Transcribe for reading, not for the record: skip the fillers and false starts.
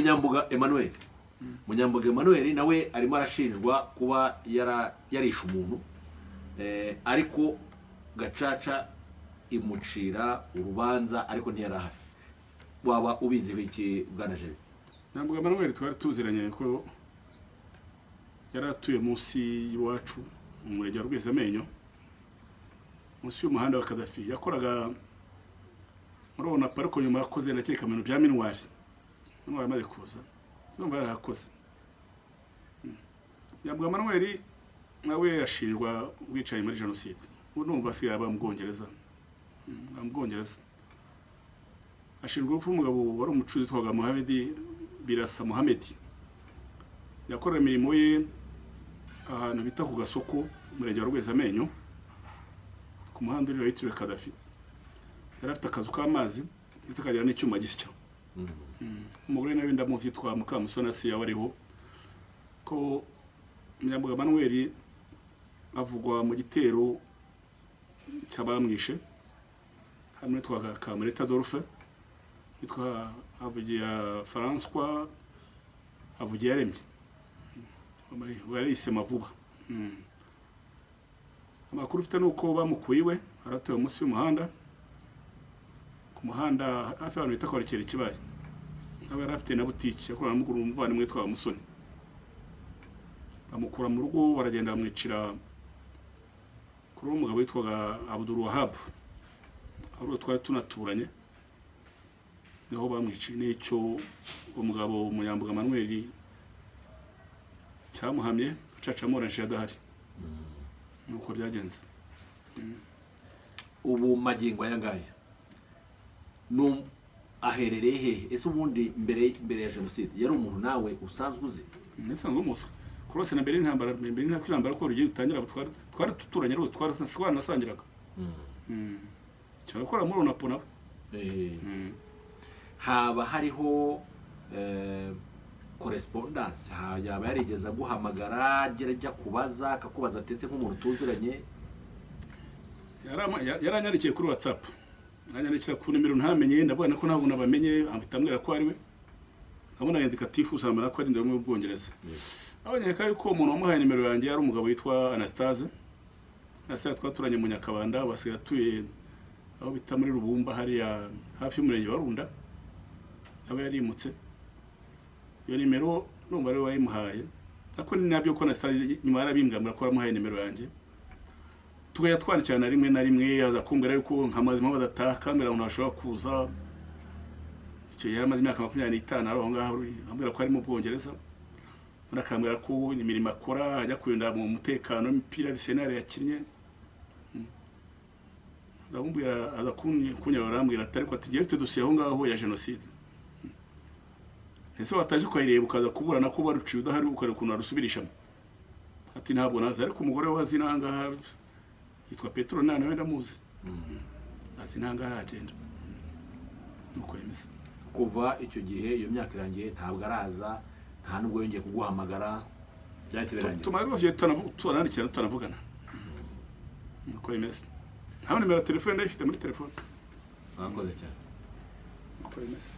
Munyambuga Emmanuel. Munyambuga Emmanuel nawe arimo arashinjwa kuba yarishe umuntu, ariko Gacaca imucira urubanza ariko ntiyarahari. Waba ubizi iki bwana Jerry? Munyambuga Emmanuel twari tuziranye ko yaratuye munsi y'iwacu mu murenge wa Rwezamenyo, munsi y'umuhanda wa Kadafi. Yakoraga murabona pariko nyuma yakoze nakeka ibintu bya minwari amaze kuza, numva yarakoze. Munyambuga Emmanuel nawe yashinjwa ubwicanyi muri jenoside. Numva se yaba mu Bwongereza, ashinjwa urupfu umugabo wari umucuruzi twaga Mohamed Birasa Mohamed. Yakora imirimo ye ahantu bita ku Gasoko murenge wa Rwezamenyo ku muhanda uri witiriwe Kadafi. Yarafite akazu k'amazi ndetse akagira n'icyuma gisya. Umugore nawe ndamuzi yitwa Mukamusona se yawariho ko Munyambuga Emmanuel avugwa mu gitero cy'abamwishe hamwe twaga Kamereta Dolphe, yitwa Avugiya François Avugiya Remye, warayise Mavuba. Amakuru ufite nuko bamukuyiwe aratuye munsi y'umuhanda, ku muhanda hafi y'ahantu bita Kwarekera Ikibaye. Nawe yarafite na butiki yakorana n'umuguru umuvandimwe witwa Musoni. Bamukura mu rugo baragenda bamwicira kuri uwo mugabo witwaga Abdul Wahab, aho twari tunaturanye, niho bamwiciye. N'icyo umugabo Munyambuga Emmanuel cyamuhamye Gacaca amoranje adahari. Nuko byagenze. Ubu magingo ayangaya aherereye he? Ese ubundi mbere ya jenoside yari umuntu nawe usanzwe uzi? Nsanzwe umuswe kurose na mbere n'intambara ko rugiye utangira twari tuturanye rwo twaraswana nasangiraga. Cyo gukora muri onapo nabo. Haba hariho correspondence, yaba yarigeza guhamagara gerajya kubaza akakubaza atese nk'umuntu tuziranye? Yaranyarikiye kuri WhatsApp, nanyandikira ku nimero ntamenye, ndabona ko ntabwo nabamenye, ambitambwira ko ari we. Nabona indicatifu usamara ko ari ndero mu Bwongereza. Abonye ko yuko umuntu wamuhaye nimero yanjye yari umugabo witwa Anastase. Anastase twaturanye mu Nyakabanda, basigaye atuye aho bita muri Rubumba hariya hafi y'umurenge wa Runda. Nawe yarimutse. Iyo nimero numva ari wayimuhaye. Ako ni nabyo ko Anastase nyuma yarabimbwira ko aramuhaye nimero yanjye. Tugaya twandikana rimwe na rimwe, aza kumbwira yuko nk'amazima badataha kamera umuntu ashobora kuza. Icyo yari amaze imyaka 25 aho ngaho, ambwira ko ari mu Bwongereza. Murakambwira ko imirimo akora ajya kurinda mu mutekano w'imipira Arsenal yakinnye. Ndakumbwira aza kunyara arambwira atari ko atigiye ufite dosiye aho ngaho ya jenoside. Ese wataje kwireba ukaza kuburana ko baruciye udahari ukare kuntu arusubirishamo. Ati ntabwo naza, ariko umugore wazina ahangaha yitwa Petro nawe ndamuzi. Azinanga aragenda. Nuko yemeze. Kuva icyo gihe iyo myaka irangiye ntabwo araza, nta nubwo yongeye kuguhamagara, byahise birangira. Tumarose tunandikira tunavugana. Nuko yemeze. Nta nimero ya telefone ndayifite muri telefone. Mwakoze cyane. Nuko yemeze.